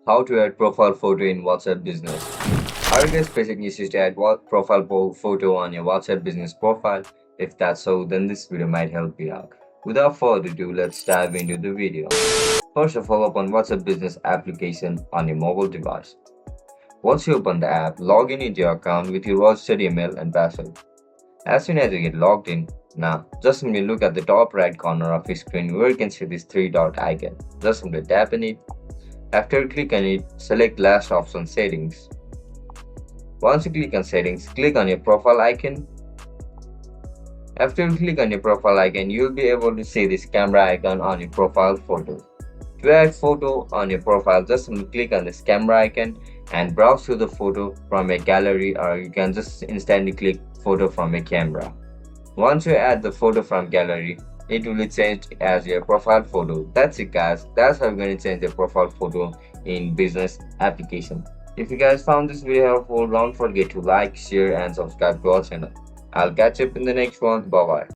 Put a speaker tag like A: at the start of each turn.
A: How to add profile photo in WhatsApp business. Are you guys facing issues to add what profile photo on your WhatsApp business profile? If that's so, then this video might help you out. Without further ado, let's dive into the video. First of all, open WhatsApp business application on your mobile device. Once you open the app, log in into your account with your registered email and password. As soon as you get logged in, now just simply look at the top right corner of your screen where you can see this three dot icon. Just simply tap on it. After you click on it, select last option settings. Once you click on settings, click on your profile icon. After you click on your profile icon, you will be able to see this camera icon on your profile photo. To add photo on your profile, just simply click on this camera icon and browse through the photo from a gallery, or you can just instantly click photo from a camera. Once you add the photo from gallery, it will be changed as your profile photo. That's it guys, that's how you're going to change your profile photo in business application. If you guys found this video helpful, don't forget to like, share and subscribe to our channel. I'll catch you up in the next one. Bye bye.